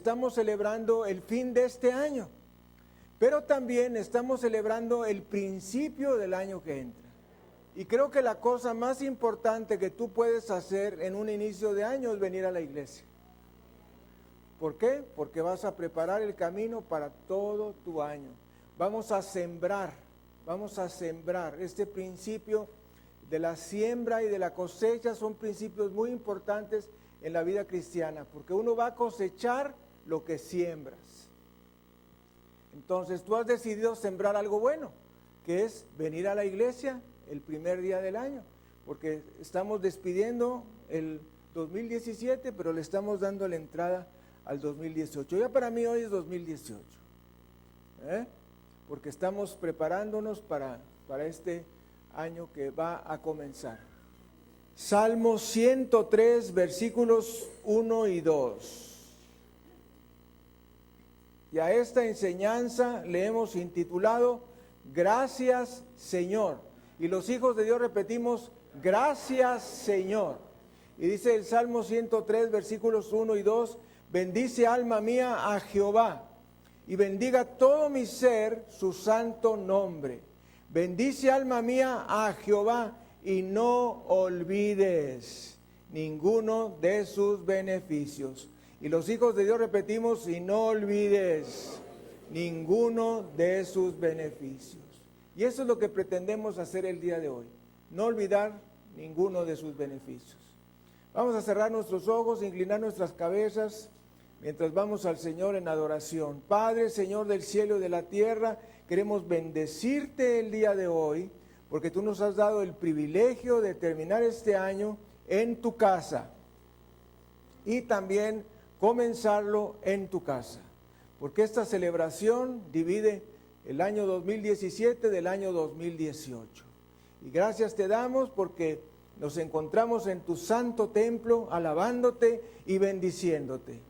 estamos celebrando el fin de este año, pero también estamos celebrando el principio del año que entra. Y creo que la cosa más importante que tú puedes hacer en un inicio de año es venir a la iglesia. ¿Por qué? Porque vas a preparar el camino para todo tu año. Vamos a sembrar este principio de la siembra y de la cosecha. Son principios muy importantes en la vida cristiana, porque uno va a cosechar lo que siembras. Entonces tú has decidido sembrar algo bueno, que es venir a la iglesia el primer día del año, porque estamos despidiendo el 2017, pero le estamos dando la entrada al 2018. Ya para mí hoy es 2018, porque estamos preparándonos para este año que va a comenzar. Salmo 103, versículos 1 y 2. Y a esta enseñanza le hemos intitulado Gracias, Señor. Y los hijos de Dios repetimos, gracias, Señor. Y dice el Salmo 103, versículos 1 y 2, bendice alma mía a Jehová, y bendiga todo mi ser su santo nombre. Bendice alma mía a Jehová, y no olvides ninguno de sus beneficios. Y los hijos de Dios repetimos, y no olvides ninguno de sus beneficios. Y eso es lo que pretendemos hacer el día de hoy, no olvidar ninguno de sus beneficios. Vamos a cerrar nuestros ojos, inclinar nuestras cabezas, mientras vamos al Señor en adoración. Padre, Señor del cielo y de la tierra, queremos bendecirte el día de hoy, porque tú nos has dado el privilegio de terminar este año en tu casa y también comenzarlo en tu casa, porque esta celebración divide el año 2017 del año 2018. Y gracias te damos porque nos encontramos en tu santo templo alabándote y bendiciéndote.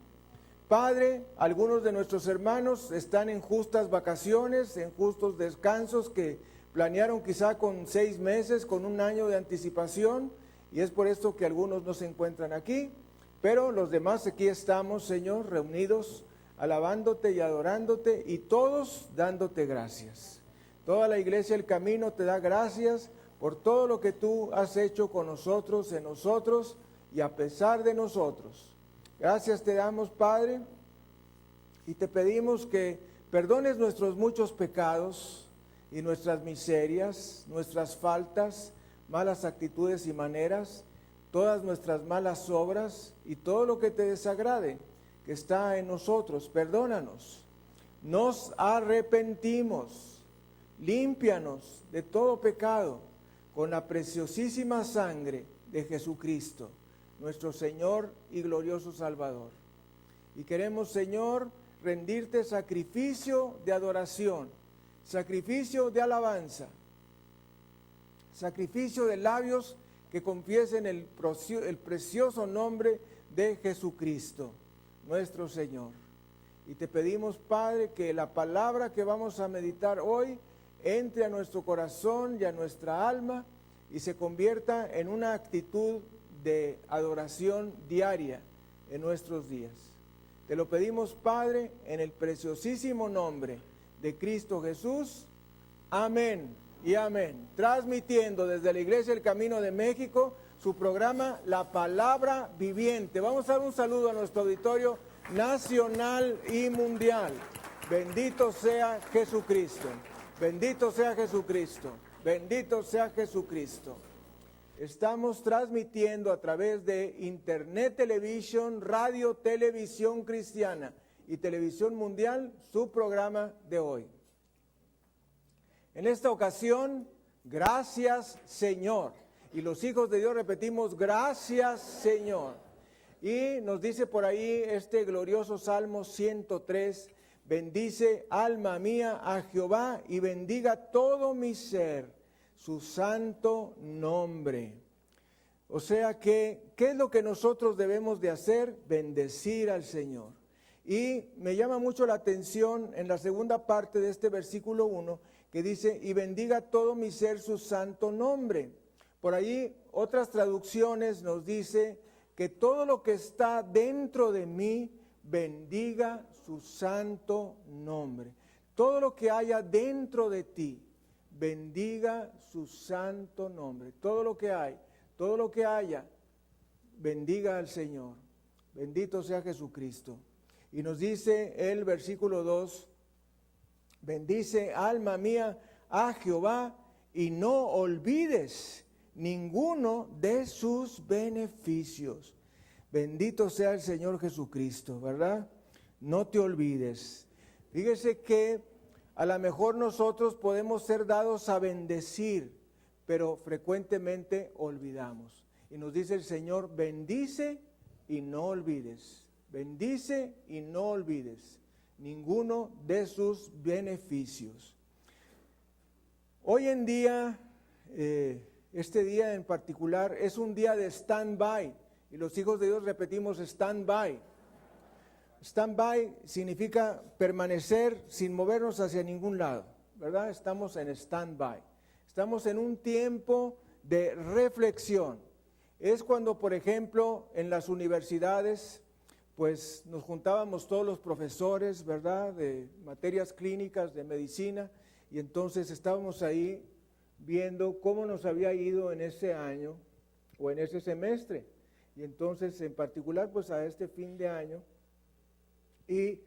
Padre, algunos de nuestros hermanos están en justas vacaciones, en justos descansos que planearon quizá con 6 meses, con 1 año de anticipación, y es por esto que algunos no se encuentran aquí, pero los demás aquí estamos, Señor, reunidos, alabándote y adorándote, y todos dándote gracias. Toda la iglesia El Camino te da gracias por todo lo que tú has hecho con nosotros, en nosotros y a pesar de nosotros. Gracias te damos, Padre, y te pedimos que perdones nuestros muchos pecados y nuestras miserias, nuestras faltas, malas actitudes y maneras, todas nuestras malas obras y todo lo que te desagrade que está en nosotros. Perdónanos, nos arrepentimos, límpianos de todo pecado con la preciosísima sangre de Jesucristo, nuestro Señor y glorioso Salvador. Y queremos, Señor, rendirte sacrificio de adoración, sacrificio de alabanza, sacrificio de labios que confiesen el precioso nombre de Jesucristo, nuestro Señor. Y te pedimos, Padre, que la palabra que vamos a meditar hoy entre a nuestro corazón y a nuestra alma y se convierta en una actitud de adoración diaria en nuestros días. Te lo pedimos, Padre, en el preciosísimo nombre de Cristo Jesús. Amén y amén. Transmitiendo desde la Iglesia El Camino de México su programa La Palabra Viviente. Vamos a dar un saludo a nuestro auditorio nacional y mundial. Bendito sea Jesucristo. Bendito sea Jesucristo. Bendito sea Jesucristo. Estamos transmitiendo a través de Internet Televisión, Radio Televisión Cristiana y Televisión Mundial su programa de hoy. En esta ocasión, gracias Señor. Y los hijos de Dios repetimos, gracias Señor. Y nos dice por ahí este glorioso Salmo 103, bendice alma mía a Jehová y bendiga todo mi ser su santo nombre. O sea que, ¿qué es lo que nosotros debemos de hacer? Bendecir al Señor. Y me llama mucho la atención en la segunda parte de este versículo 1, que dice, y bendiga todo mi ser su santo nombre. Por ahí otras traducciones nos dice que todo lo que está dentro de mí bendiga su santo nombre. Todo lo que haya dentro de ti, bendiga su santo nombre. Todo lo que hay, todo lo que haya, bendiga al Señor. Bendito sea Jesucristo. Y nos dice el versículo 2, bendice alma mía a Jehová y no olvides ninguno de sus beneficios. Bendito sea el Señor Jesucristo, ¿verdad? No te olvides. Fíjese que a lo mejor nosotros podemos ser dados a bendecir, pero frecuentemente olvidamos. Y nos dice el Señor, bendice y no olvides. Bendice y no olvides ninguno de sus beneficios. Hoy en día, este día en particular es un día de stand-by. Y los hijos de Dios repetimos stand-by. Stand-by significa permanecer sin movernos hacia ningún lado, ¿verdad? Estamos en stand-by. Estamos en un tiempo de reflexión. Es cuando, por ejemplo, en las universidades, pues nos juntábamos todos los profesores, ¿verdad? De materias clínicas, de medicina, y entonces estábamos ahí viendo cómo nos había ido en ese año o en ese semestre. Y entonces, en particular, pues a este fin de año, y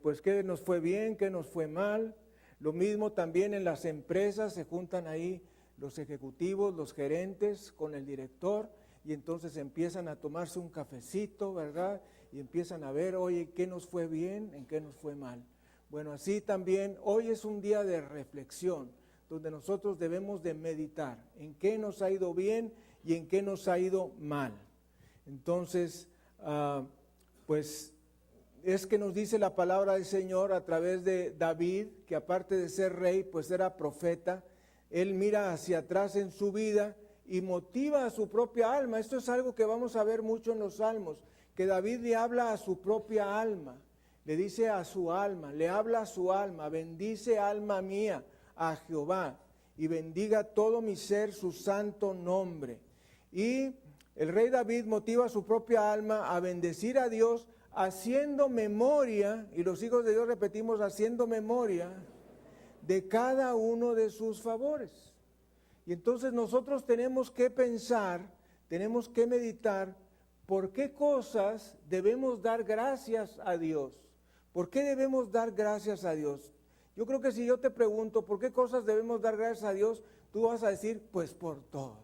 pues qué nos fue bien, qué nos fue mal. Lo mismo también en las empresas, se juntan ahí los ejecutivos, los gerentes con el director, y entonces empiezan a tomarse un cafecito, ¿verdad? Y empiezan a ver, oye, ¿qué nos fue bien, en qué nos fue mal? Bueno, así también, hoy es un día de reflexión, donde nosotros debemos de meditar en qué nos ha ido bien y en qué nos ha ido mal. Entonces, pues es que nos dice la palabra del Señor a través de David, que aparte de ser rey, pues era profeta. Él mira hacia atrás en su vida y motiva a su propia alma. Esto es algo que vamos a ver mucho en los Salmos, que David le habla a su propia alma, le dice a su alma, le habla a su alma, bendice alma mía a Jehová y bendiga todo mi ser su santo nombre. Y el rey David motiva a su propia alma a bendecir a Dios haciendo memoria, y los hijos de Dios repetimos, haciendo memoria de cada uno de sus favores. Y entonces nosotros tenemos que pensar, tenemos que meditar por qué cosas debemos dar gracias a Dios. ¿Por qué debemos dar gracias a Dios? Yo creo que si yo te pregunto por qué cosas debemos dar gracias a Dios, tú vas a decir, pues por todo,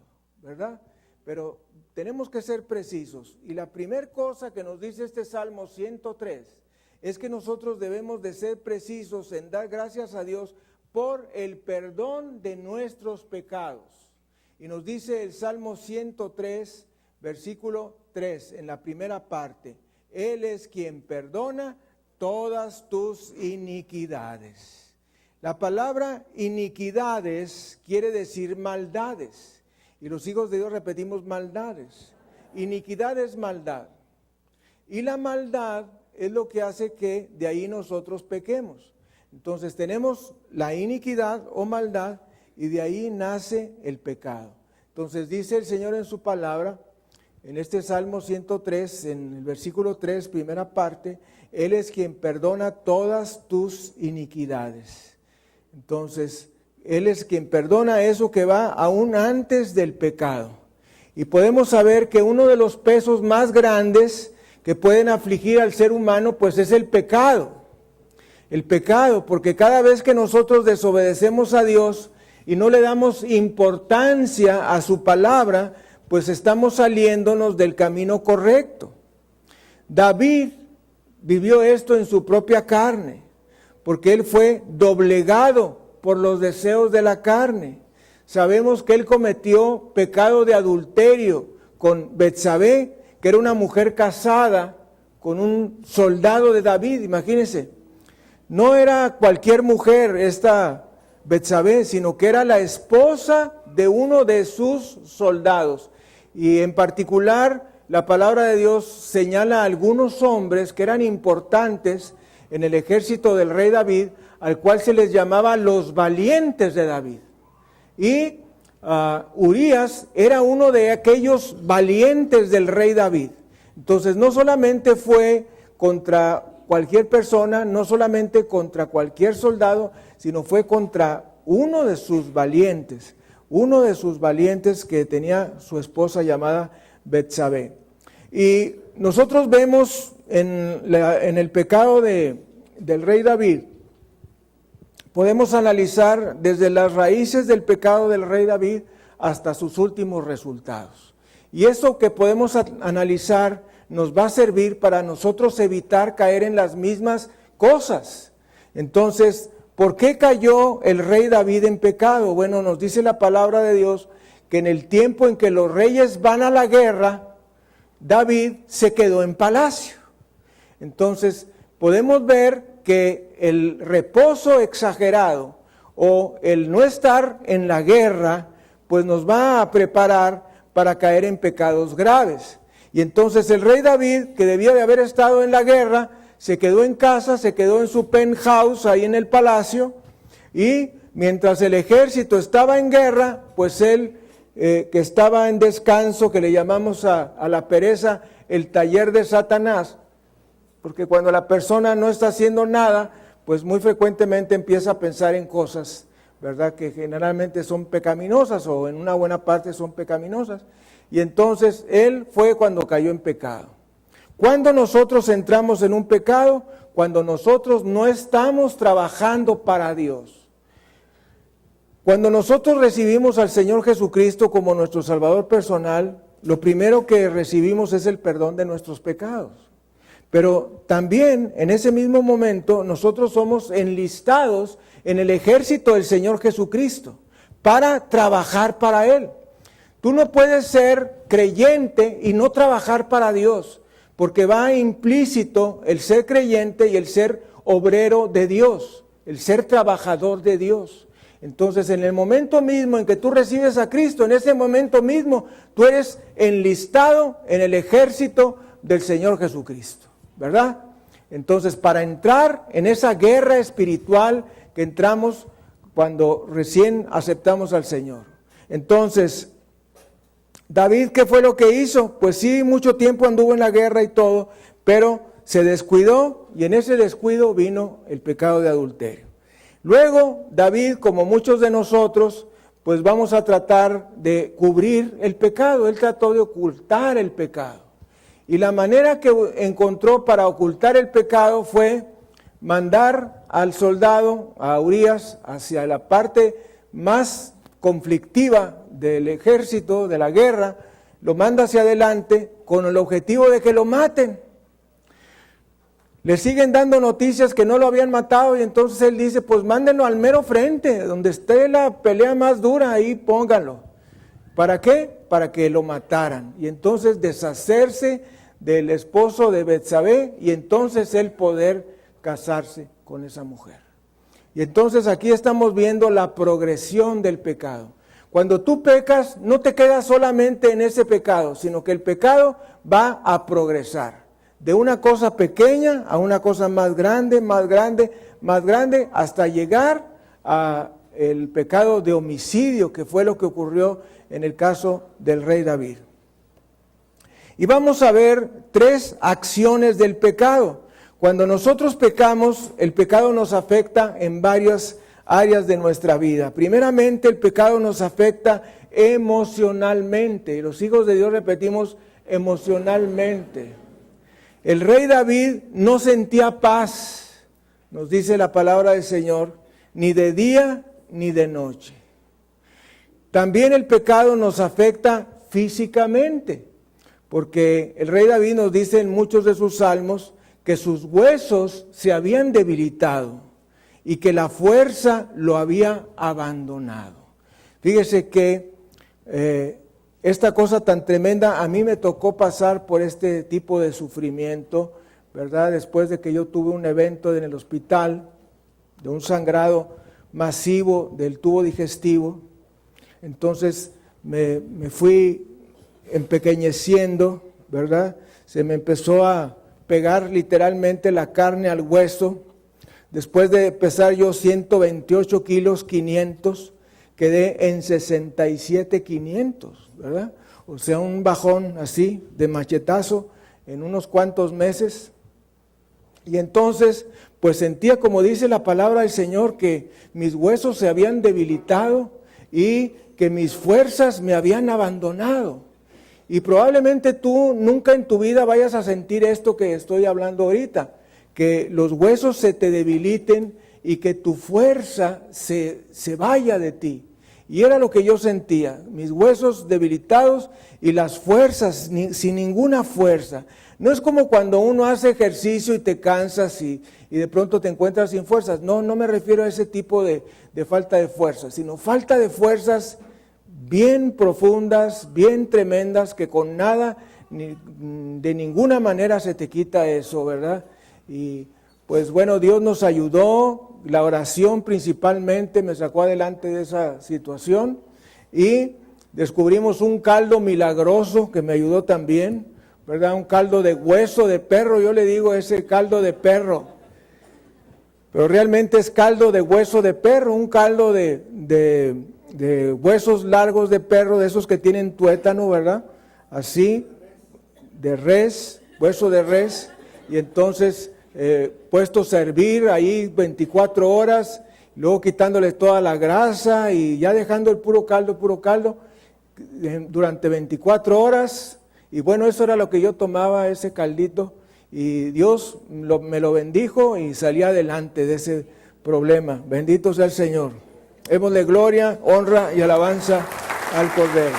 ¿verdad? Pero tenemos que ser precisos. Y la primera cosa que nos dice este Salmo 103 es que nosotros debemos de ser precisos en dar gracias a Dios por el perdón de nuestros pecados. Y nos dice el Salmo 103, versículo 3, en la primera parte, Él es quien perdona todas tus iniquidades. La palabra iniquidades quiere decir maldades. Y los hijos de Dios repetimos maldades. Iniquidad es maldad. Y la maldad es lo que hace que de ahí nosotros pequemos. Entonces tenemos la iniquidad o maldad y de ahí nace el pecado. Entonces dice el Señor en su palabra, en este Salmo 103, en el versículo 3, primera parte, Él es quien perdona todas tus iniquidades. Entonces, Él es quien perdona eso que va aún antes del pecado. Y podemos saber que uno de los pesos más grandes que pueden afligir al ser humano, pues es el pecado. El pecado, porque cada vez que nosotros desobedecemos a Dios y no le damos importancia a su palabra, pues estamos saliéndonos del camino correcto. David vivió esto en su propia carne, porque él fue doblegado por los deseos de la carne. Sabemos que él cometió pecado de adulterio con Betsabé, que era una mujer casada con un soldado de David, imagínense. No era cualquier mujer esta Betsabé, sino que era la esposa de uno de sus soldados. Y en particular, la palabra de Dios señala a algunos hombres que eran importantes en el ejército del rey David, al cual se les llamaba los valientes de David. Y Urías era uno de aquellos valientes del rey David. Entonces no solamente fue contra cualquier persona, no solamente contra cualquier soldado, sino fue contra uno de sus valientes que tenía su esposa llamada Betsabé. Y nosotros vemos en el pecado del rey David, podemos analizar desde las raíces del pecado del rey David hasta sus últimos resultados. Y eso que podemos analizar nos va a servir para nosotros evitar caer en las mismas cosas. Entonces, ¿por qué cayó el rey David en pecado? Bueno, nos dice la palabra de Dios que en el tiempo en que los reyes van a la guerra, David se quedó en palacio. Entonces, podemos ver que el reposo exagerado o el no estar en la guerra, pues nos va a preparar para caer en pecados graves. Y entonces el rey David, que debía de haber estado en la guerra, se quedó en casa, se quedó en su penthouse ahí en el palacio, y mientras el ejército estaba en guerra, pues él, que estaba en descanso, que le llamamos a la pereza el taller de Satanás, porque cuando la persona no está haciendo nada, pues muy frecuentemente empieza a pensar en cosas, ¿verdad?, que generalmente son pecaminosas o en una buena parte son pecaminosas. Y entonces él fue cuando cayó en pecado. Cuando nosotros entramos en un pecado, cuando nosotros no estamos trabajando para Dios. Cuando nosotros recibimos al Señor Jesucristo como nuestro Salvador personal, lo primero que recibimos es el perdón de nuestros pecados. Pero también en ese mismo momento nosotros somos enlistados en el ejército del Señor Jesucristo para trabajar para Él. Tú no puedes ser creyente y no trabajar para Dios, porque va implícito el ser creyente y el ser obrero de Dios, el ser trabajador de Dios. Entonces, en el momento mismo en que tú recibes a Cristo, en ese momento mismo, tú eres enlistado en el ejército del Señor Jesucristo, ¿verdad? Entonces, para entrar en esa guerra espiritual que entramos cuando recién aceptamos al Señor. Entonces, David, ¿qué fue lo que hizo? Pues sí, mucho tiempo anduvo en la guerra y todo, pero se descuidó y en ese descuido vino el pecado de adulterio. Luego, David, como muchos de nosotros, pues vamos a tratar de cubrir el pecado. Él trató de ocultar el pecado. Y la manera que encontró para ocultar el pecado fue mandar al soldado, a Urías, hacia la parte más conflictiva del ejército, de la guerra, lo manda hacia adelante con el objetivo de que lo maten. Le siguen dando noticias que no lo habían matado y entonces él dice, pues mándenlo al mero frente, donde esté la pelea más dura, ahí pónganlo. ¿Para qué? Para que lo mataran. Y entonces deshacerse del esposo de Betsabé y entonces él poder casarse con esa mujer. Y entonces aquí estamos viendo la progresión del pecado. Cuando tú pecas, no te quedas solamente en ese pecado, sino que el pecado va a progresar. De una cosa pequeña a una cosa más grande, más grande, más grande, hasta llegar a el pecado de homicidio, que fue lo que ocurrió en el caso del rey David. Y vamos a ver 3 acciones del pecado. Cuando nosotros pecamos, el pecado nos afecta en varias áreas de nuestra vida. Primeramente, el pecado nos afecta emocionalmente. Y los hijos de Dios repetimos emocionalmente. El rey David no sentía paz, nos dice la palabra del Señor, ni de día ni de noche. También el pecado nos afecta físicamente, porque el rey David nos dice en muchos de sus salmos que sus huesos se habían debilitado y que la fuerza lo había abandonado. Fíjese que esta cosa tan tremenda, a mí me tocó pasar por este tipo de sufrimiento, ¿verdad? Después de que yo tuve un evento en el hospital, de un sangrado masivo del tubo digestivo, entonces me fui empequeñeciendo, ¿verdad? Se me empezó a pegar literalmente la carne al hueso. Después de pesar yo 128 kilos 500, quedé en 67,500, ¿verdad? O sea, un bajón así de machetazo en unos cuantos meses. Y entonces, pues sentía, como dice la palabra del Señor, que mis huesos se habían debilitado y que mis fuerzas me habían abandonado. Y probablemente tú nunca en tu vida vayas a sentir esto que estoy hablando ahorita, que los huesos se te debiliten y que tu fuerza se vaya de ti. Y era lo que yo sentía, mis huesos debilitados y las fuerzas sin ninguna fuerza. No es como cuando uno hace ejercicio y te cansas y de pronto te encuentras sin fuerzas. No me refiero a ese tipo de falta de fuerzas, sino falta de fuerzas bien profundas, bien tremendas, que con nada, de ninguna manera se te quita eso, ¿verdad? Y pues bueno, Dios nos ayudó, la oración principalmente me sacó adelante de esa situación y descubrimos un caldo milagroso que me ayudó también, ¿verdad? Un caldo de hueso de perro, yo le digo ese caldo de perro, pero realmente es caldo de hueso de perro, un caldo de huesos largos de perro, de esos que tienen tuétano, ¿verdad? Así, de res, hueso de res, y entonces puesto a servir ahí 24 horas, luego quitándole toda la grasa y ya dejando el puro caldo durante 24 horas. Y bueno, eso era lo que yo tomaba, ese caldito, y Dios me lo bendijo y salí adelante de ese problema. Bendito sea el Señor. Démosle gloria, honra y alabanza al Cordero.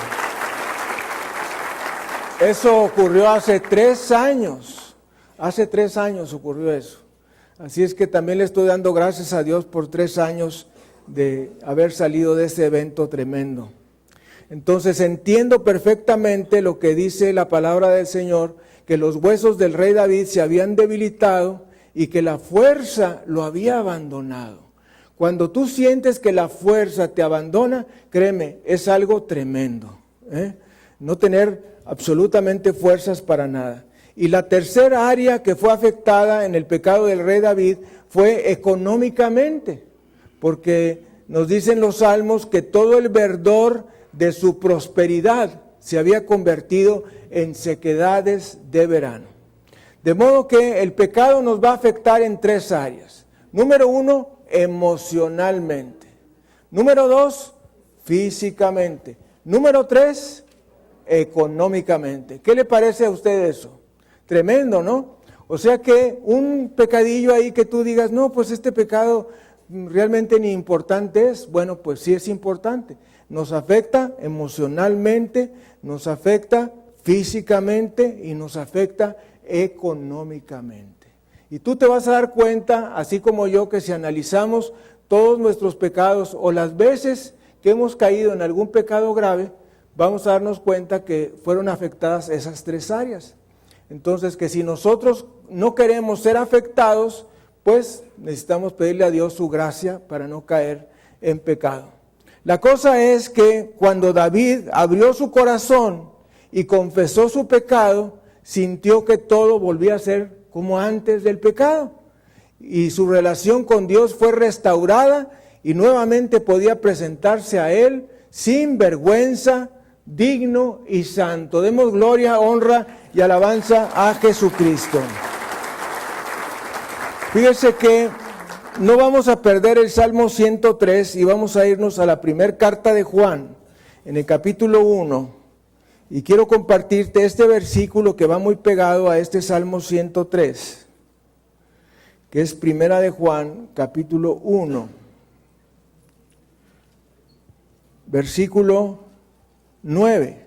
Eso ocurrió hace 3 años. Hace 3 años ocurrió eso. Así es que también le estoy dando gracias a Dios por 3 años de haber salido de ese evento tremendo. Entonces entiendo perfectamente lo que dice la palabra del Señor, que los huesos del rey David se habían debilitado y que la fuerza lo había abandonado. Cuando tú sientes que la fuerza te abandona, créeme, es algo tremendo, no tener absolutamente fuerzas para nada. Y la tercera área que fue afectada en el pecado del rey David fue económicamente, porque nos dicen los salmos que todo el verdor de su prosperidad se había convertido en sequedades de verano. De modo que el pecado nos va a afectar en 3 áreas. Número 1, emocionalmente. Número 2, físicamente. Número 3, económicamente. ¿Qué le parece a usted eso? Tremendo, ¿no? O sea que un pecadillo ahí que tú digas, no, pues este pecado realmente ni importante es. Bueno, pues sí es importante. Nos afecta emocionalmente, nos afecta físicamente y nos afecta económicamente. Y tú te vas a dar cuenta, así como yo, que si analizamos todos nuestros pecados o las veces que hemos caído en algún pecado grave, vamos a darnos cuenta que fueron afectadas esas 3 áreas. Entonces, que si nosotros no queremos ser afectados, pues necesitamos pedirle a Dios su gracia para no caer en pecado. La cosa es que cuando David abrió su corazón y confesó su pecado, sintió que todo volvía a ser como antes del pecado. Y su relación con Dios fue restaurada y nuevamente podía presentarse a Él sin vergüenza, digno y santo. Demos gloria, honra y alabanza a Jesucristo. Fíjese que no vamos a perder el Salmo 103 y vamos a irnos a la primera carta de Juan, en el capítulo 1. Y quiero compartirte este versículo que va muy pegado a este Salmo 103, que es primera de Juan, capítulo 1, versículo 9,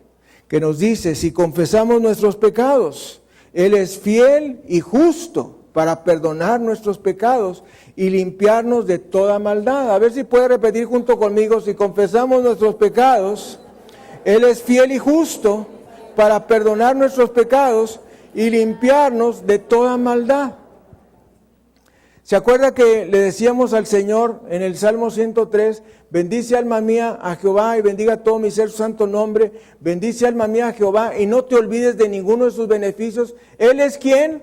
que nos dice, si confesamos nuestros pecados, Él es fiel y justo para perdonar nuestros pecados y limpiarnos de toda maldad. A ver si puede repetir junto conmigo, si confesamos nuestros pecados, Él es fiel y justo para perdonar nuestros pecados y limpiarnos de toda maldad. ¿Se acuerda que le decíamos al Señor en el Salmo 103, bendice alma mía a Jehová y bendiga todo mi ser su santo nombre, bendice alma mía a Jehová y no te olvides de ninguno de sus beneficios? Él es quien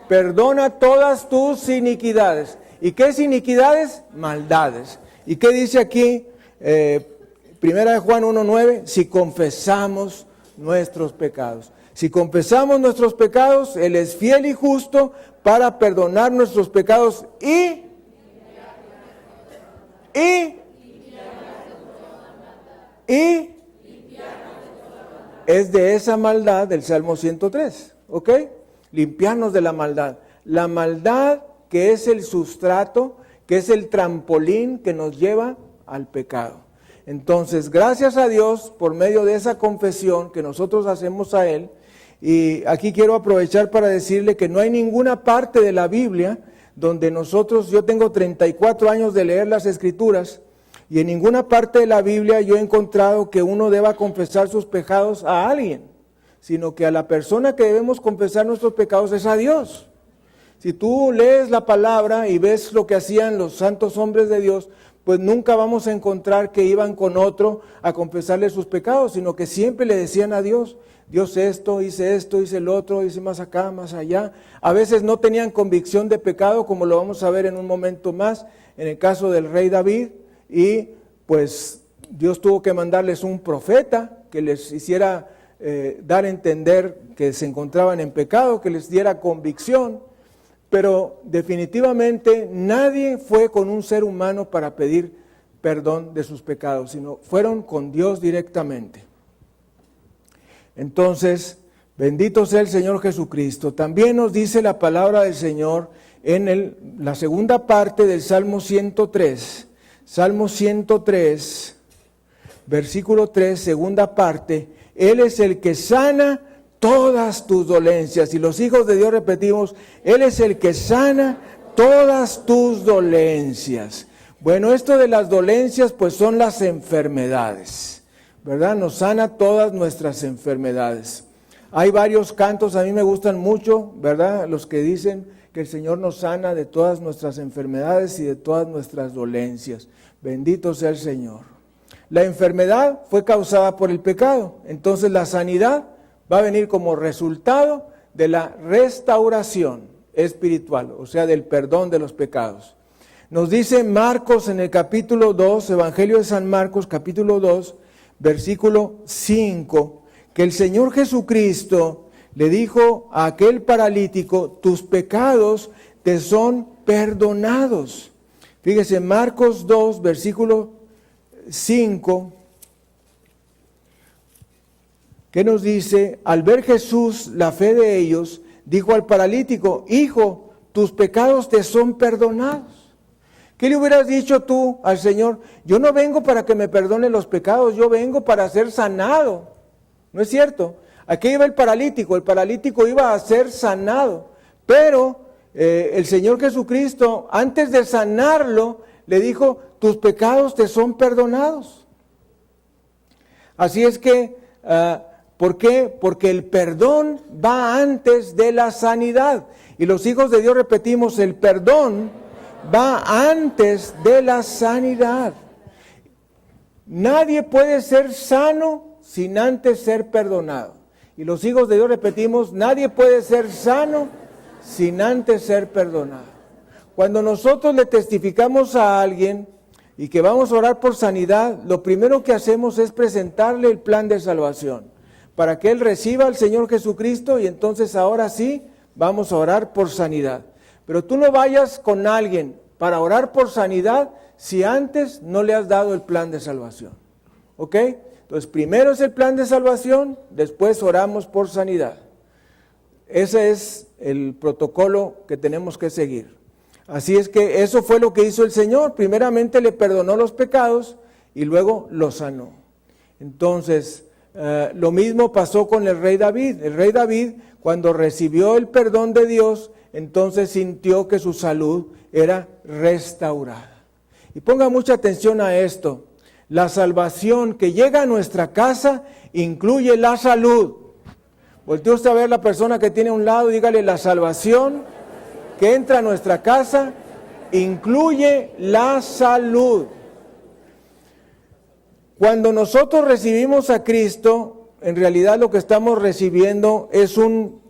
perdona todas tus iniquidades. ¿Y qué es iniquidades? Maldades. ¿Y qué dice aquí? Primera de Juan 1:9, si confesamos nuestros pecados. Si confesamos nuestros pecados, Él es fiel y justo para perdonar nuestros pecados y es de esa maldad del Salmo 103, ¿ok? Limpiarnos de la maldad. La maldad que es el sustrato, que es el trampolín que nos lleva al pecado. Entonces, gracias a Dios por medio de esa confesión que nosotros hacemos a Él, y aquí quiero aprovechar para decirle que no hay ninguna parte de la Biblia donde yo tengo 34 años de leer las Escrituras, y en ninguna parte de la Biblia yo he encontrado que uno deba confesar sus pecados a alguien, sino que a la persona que debemos confesar nuestros pecados es a Dios. Si tú lees la palabra y ves lo que hacían los santos hombres de Dios, pues nunca vamos a encontrar que iban con otro a confesarle sus pecados, sino que siempre le decían a Dios, Dios esto, hice el otro, hice más acá, más allá. A veces no tenían convicción de pecado, como lo vamos a ver en un momento más, en el caso del rey David, y pues Dios tuvo que mandarles un profeta que les hiciera dar a entender que se encontraban en pecado, que les diera convicción. Pero definitivamente nadie fue con un ser humano para pedir perdón de sus pecados, sino fueron con Dios directamente. Entonces, bendito sea el Señor Jesucristo. También nos dice la palabra del Señor en la segunda parte del Salmo 103. Salmo 103, versículo 3, segunda parte. Él es el que sana todas tus dolencias. Y los hijos de Dios repetimos, Él es el que sana todas tus dolencias. Bueno, esto de las dolencias pues son las enfermedades, ¿verdad? Nos sana todas nuestras enfermedades. Hay varios cantos, a mí me gustan mucho, ¿verdad? Los que dicen que el Señor nos sana de todas nuestras enfermedades y de todas nuestras dolencias. Bendito sea el Señor. La enfermedad fue causada por el pecado, entonces la sanidad va a venir como resultado de la restauración espiritual, o sea, del perdón de los pecados. Nos dice Marcos en el capítulo 2, Evangelio de San Marcos, capítulo 2, versículo 5, que el Señor Jesucristo le dijo a aquel paralítico, tus pecados te son perdonados. Fíjese, Marcos 2, versículo 5, ¿qué nos dice? Al ver Jesús la fe de ellos, dijo al paralítico, hijo, tus pecados te son perdonados. ¿Qué le hubieras dicho tú al Señor? Yo no vengo para que me perdone los pecados, yo vengo para ser sanado. ¿No es cierto? Aquí iba el parálitico iba a ser sanado, pero el Señor Jesucristo, antes de sanarlo, le dijo, tus pecados te son perdonados. Así es que, ¿por qué? Porque el perdón va antes de la sanidad. Y los hijos de Dios repetimos, el perdón va antes de la sanidad. Nadie puede ser sano sin antes ser perdonado. Y los hijos de Dios repetimos, nadie puede ser sano sin antes ser perdonado. Cuando nosotros le testificamos a alguien y que vamos a orar por sanidad, lo primero que hacemos es presentarle el plan de salvación, para que él reciba al Señor Jesucristo y entonces ahora sí vamos a orar por sanidad. Pero tú no vayas con alguien para orar por sanidad si antes no le has dado el plan de salvación. ¿Ok? Entonces primero es el plan de salvación, después oramos por sanidad. Ese es el protocolo que tenemos que seguir. Así es que eso fue lo que hizo el Señor. Primeramente le perdonó los pecados y luego los sanó. Entonces, lo mismo pasó con el rey David. El rey David, cuando recibió el perdón de Dios, entonces sintió que su salud era restaurada. Y ponga mucha atención a esto. La salvación que llega a nuestra casa incluye la salud. Voltee usted a ver a la persona que tiene a un lado y dígale, la salvación que entra a nuestra casa incluye la salud. Cuando nosotros recibimos a Cristo, en realidad lo que estamos recibiendo es un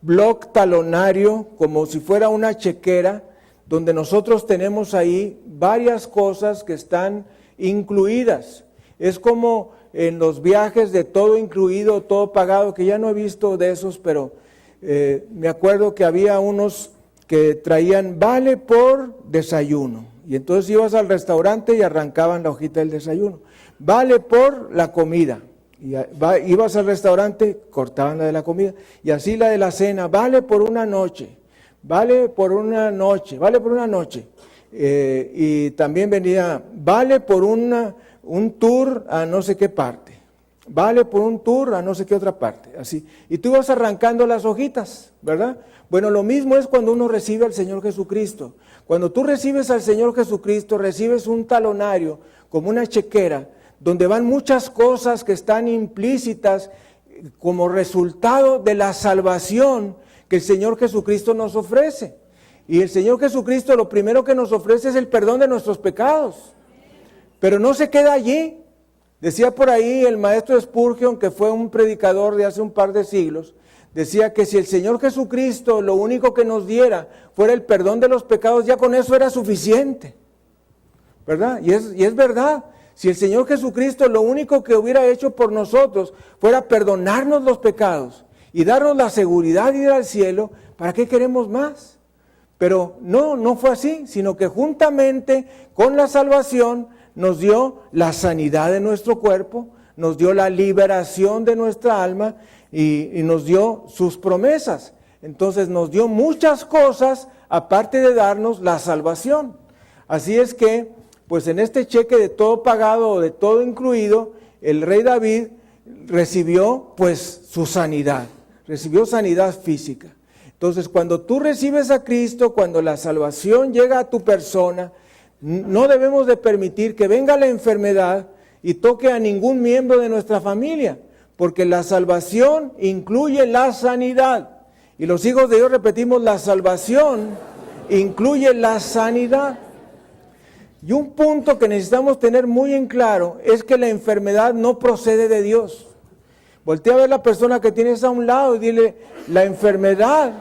bloc talonario, como si fuera una chequera, donde nosotros tenemos ahí varias cosas que están incluidas. Es como en los viajes de todo incluido, todo pagado, que ya no he visto de esos, pero me acuerdo que había unos que traían vale por desayuno. Y entonces ibas al restaurante y arrancaban la hojita del desayuno. Vale por la comida. Y ibas al restaurante, cortaban la de la comida. Y así la de la cena, vale por una noche. Vale por una noche, vale por una noche. Y también venía, vale por un tour a no sé qué parte. Vale por un tour a no sé qué otra parte. Así. Y tú ibas arrancando las hojitas, ¿verdad? Bueno, lo mismo es cuando uno recibe al Señor Jesucristo. Cuando tú recibes al Señor Jesucristo, recibes un talonario, como una chequera, donde van muchas cosas que están implícitas como resultado de la salvación que el Señor Jesucristo nos ofrece. Y el Señor Jesucristo lo primero que nos ofrece es el perdón de nuestros pecados. Pero no se queda allí. Decía por ahí el maestro Spurgeon, que fue un predicador de hace un par de siglos, decía que si el Señor Jesucristo lo único que nos diera fuera el perdón de los pecados, ya con eso era suficiente, ¿verdad? Y es verdad. Si el Señor Jesucristo lo único que hubiera hecho por nosotros fuera perdonarnos los pecados y darnos la seguridad de ir al cielo, ¿para qué queremos más? Pero no fue así, sino que juntamente con la salvación nos dio la sanidad de nuestro cuerpo, nos dio la liberación de nuestra alma y nos dio sus promesas. Entonces nos dio muchas cosas aparte de darnos la salvación. Así es que, pues en este cheque de todo pagado o de todo incluido, el rey David recibió pues su sanidad, recibió sanidad física. Entonces cuando tú recibes a Cristo, cuando la salvación llega a tu persona, no debemos de permitir que venga la enfermedad y toque a ningún miembro de nuestra familia, porque la salvación incluye la sanidad. Y los hijos de Dios repetimos, la salvación incluye la sanidad. Y un punto que necesitamos tener muy en claro es que la enfermedad no procede de Dios. Voltea a ver a la persona que tienes a un lado y dile, la enfermedad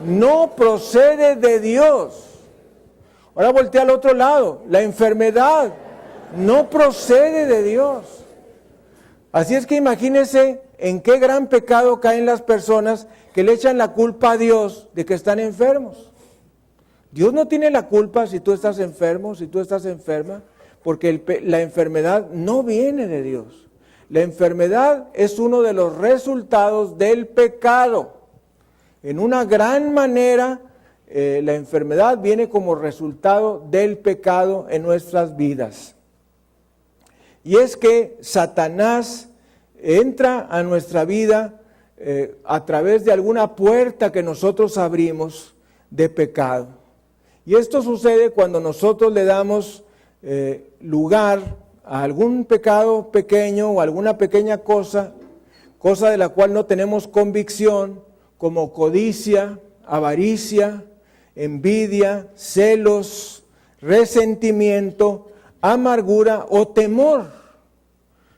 no procede de Dios. Ahora voltea al otro lado, la enfermedad no procede de Dios. Así es que imagínense en qué gran pecado caen las personas que le echan la culpa a Dios de que están enfermos. Dios no tiene la culpa si tú estás enfermo, si tú estás enferma, porque la enfermedad no viene de Dios. La enfermedad es uno de los resultados del pecado. En una gran manera, la enfermedad viene como resultado del pecado en nuestras vidas. Y es que Satanás entra a nuestra vida a través de alguna puerta que nosotros abrimos de pecado. Y esto sucede cuando nosotros le damos lugar a algún pecado pequeño o alguna pequeña cosa de la cual no tenemos convicción, como codicia, avaricia, envidia, celos, resentimiento, amargura o temor.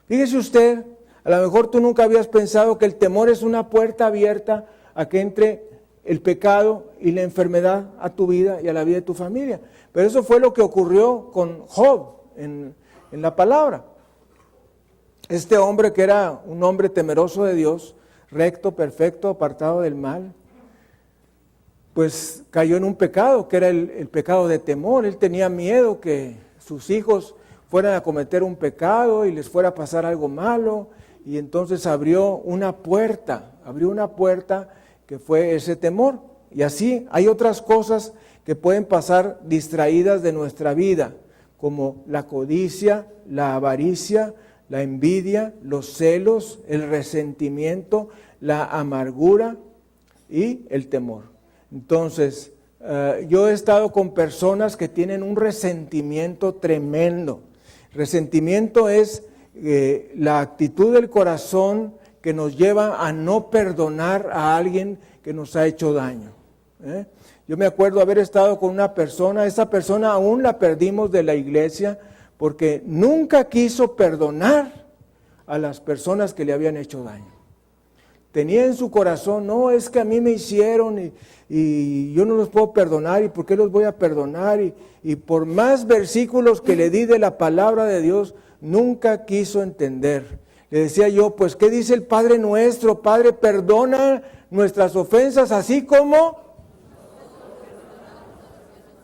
Fíjese usted, a lo mejor tú nunca habías pensado que el temor es una puerta abierta a que entre el pecado y la enfermedad a tu vida y a la vida de tu familia. Pero eso fue lo que ocurrió con Job en la palabra. Este hombre que era un hombre temeroso de Dios, recto, perfecto, apartado del mal, pues cayó en un pecado que era el pecado de temor. Él tenía miedo que sus hijos fueran a cometer un pecado y les fuera a pasar algo malo, y entonces abrió una puerta que fue ese temor. Y así hay otras cosas que pueden pasar distraídas de nuestra vida, como la codicia, la avaricia, la envidia, los celos, el resentimiento, la amargura y el temor. Entonces, yo he estado con personas que tienen un resentimiento tremendo. Resentimiento es la actitud del corazón que nos lleva a no perdonar a alguien que nos ha hecho daño. Yo me acuerdo haber estado con una persona, esa persona aún la perdimos de la iglesia porque nunca quiso perdonar a las personas que le habían hecho daño. Tenía en su corazón, no, es que a mí me hicieron y yo no los puedo perdonar, y ¿por qué los voy a perdonar? Y por más versículos que le di de la palabra de Dios, nunca quiso entender. Le decía yo, pues, ¿qué dice el Padre nuestro? Padre, perdona nuestras ofensas, así como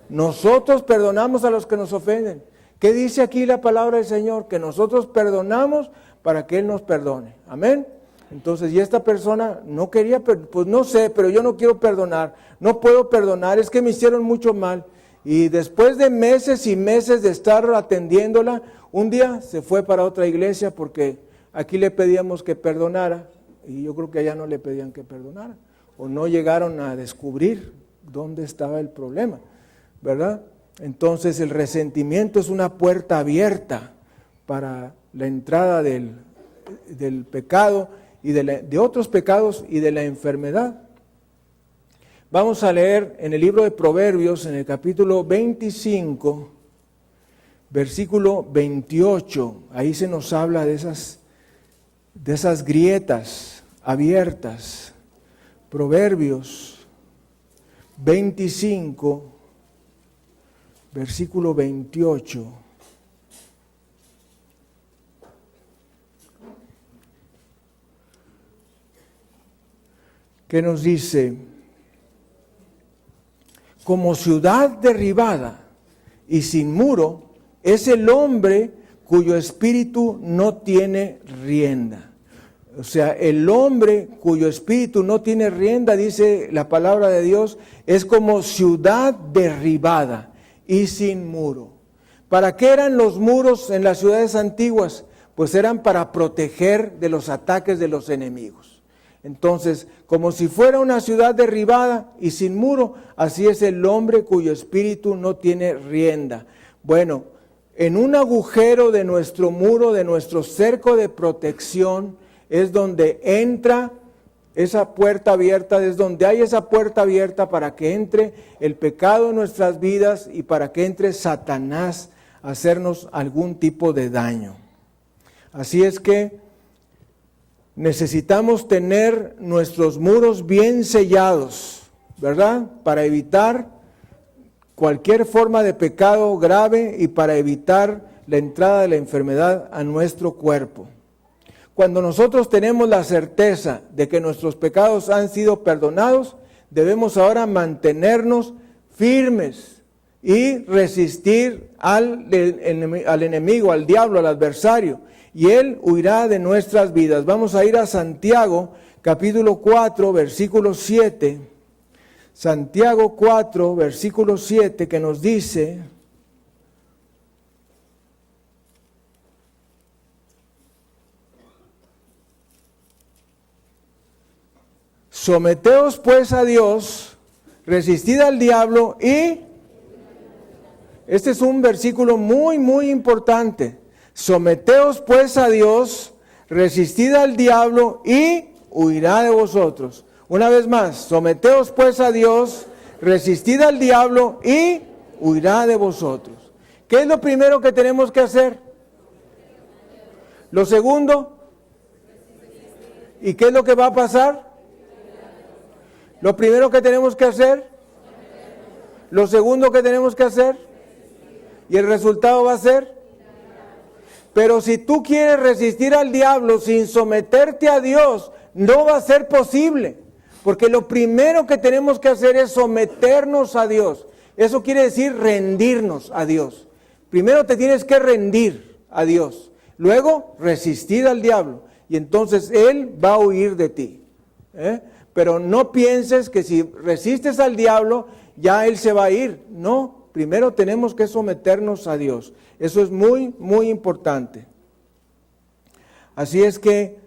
nosotros perdonamos a los que nos ofenden. ¿Qué dice aquí la palabra del Señor? Que nosotros perdonamos para que Él nos perdone. Amén. Entonces, y esta persona no quería, pues no sé, pero yo no quiero perdonar, no puedo perdonar, es que me hicieron mucho mal. Y después de meses y meses de estar atendiéndola, un día se fue para otra iglesia porque aquí le pedíamos que perdonara y yo creo que allá no le pedían que perdonara o no llegaron a descubrir dónde estaba el problema, ¿verdad? Entonces el resentimiento es una puerta abierta para la entrada del pecado y de otros pecados y de la enfermedad. Vamos a leer en el libro de Proverbios, en el capítulo 25, versículo 28. Ahí se nos habla de esas grietas abiertas. Proverbios 25, versículo 28. ¿Qué nos dice? Como ciudad derribada y sin muro es el hombre cuyo espíritu no tiene rienda. O sea, el hombre cuyo espíritu no tiene rienda, dice la palabra de Dios, es como ciudad derribada y sin muro. ¿Para qué eran los muros en las ciudades antiguas? Pues eran para proteger de los ataques de los enemigos. Entonces, como si fuera una ciudad derribada y sin muro, así es el hombre cuyo espíritu no tiene rienda. Bueno, en un agujero de nuestro muro, de nuestro cerco de protección, es donde entra esa puerta abierta, es donde hay esa puerta abierta para que entre el pecado en nuestras vidas y para que entre Satanás a hacernos algún tipo de daño. Así es que necesitamos tener nuestros muros bien sellados, ¿verdad? Para evitar cualquier forma de pecado grave y para evitar la entrada de la enfermedad a nuestro cuerpo. Cuando nosotros tenemos la certeza de que nuestros pecados han sido perdonados, debemos ahora mantenernos firmes y resistir al enemigo, al diablo, al adversario. Y él huirá de nuestras vidas. Vamos a ir a Santiago, capítulo 4, versículo 7. Santiago 4, versículo 7, que nos dice: someteos pues a Dios, resistid al diablo y... Este es un versículo muy, muy importante. Someteos pues a Dios, resistid al diablo y huirá de vosotros. Una vez más, someteos pues a Dios, resistid al diablo y huirá de vosotros. ¿Qué es lo primero que tenemos que hacer? Lo segundo, ¿y qué es lo que va a pasar? Lo primero que tenemos que hacer, lo segundo que tenemos que hacer, y el resultado va a ser... Pero si tú quieres resistir al diablo sin someterte a Dios, no va a ser posible. Porque lo primero que tenemos que hacer es someternos a Dios. Eso quiere decir rendirnos a Dios. Primero te tienes que rendir a Dios. Luego resistir al diablo. Y entonces Él va a huir de ti. Pero no pienses que si resistes al diablo, ya Él se va a ir. No, primero tenemos que someternos a Dios. Eso es muy, muy importante. Así es que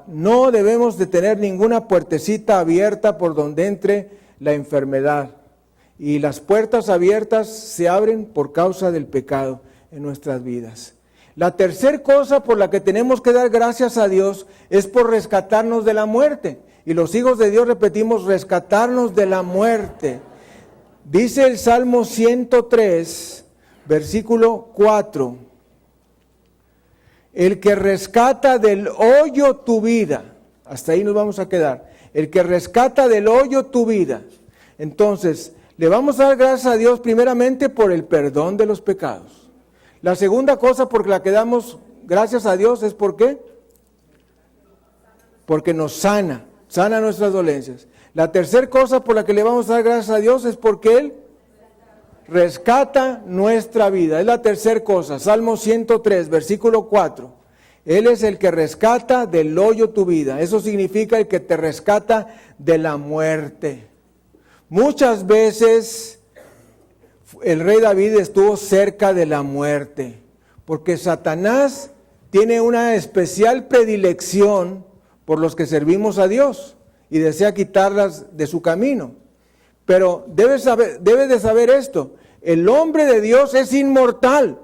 no debemos de tener ninguna puertecita abierta por donde entre la enfermedad. Y las puertas abiertas se abren por causa del pecado en nuestras vidas. La tercera cosa por la que tenemos que dar gracias a Dios es por rescatarnos de la muerte. Y los hijos de Dios repetimos, rescatarnos de la muerte. Dice el Salmo 103, versículo 4, el que rescata del hoyo tu vida, hasta ahí nos vamos a quedar, el que rescata del hoyo tu vida. Entonces, le vamos a dar gracias a Dios primeramente por el perdón de los pecados. La segunda cosa por la que damos gracias a Dios es ¿por qué? Porque nos sana nuestras dolencias. La tercera cosa por la que le vamos a dar gracias a Dios es porque Él rescata nuestra vida. Es la tercera cosa. Salmo 103, versículo 4. Él es el que rescata del hoyo tu vida. Eso significa el que te rescata de la muerte. Muchas veces el rey David estuvo cerca de la muerte, porque Satanás tiene una especial predilección por los que servimos a Dios y desea quitarlas de su camino. Pero debes de saber esto, el hombre de Dios es inmortal.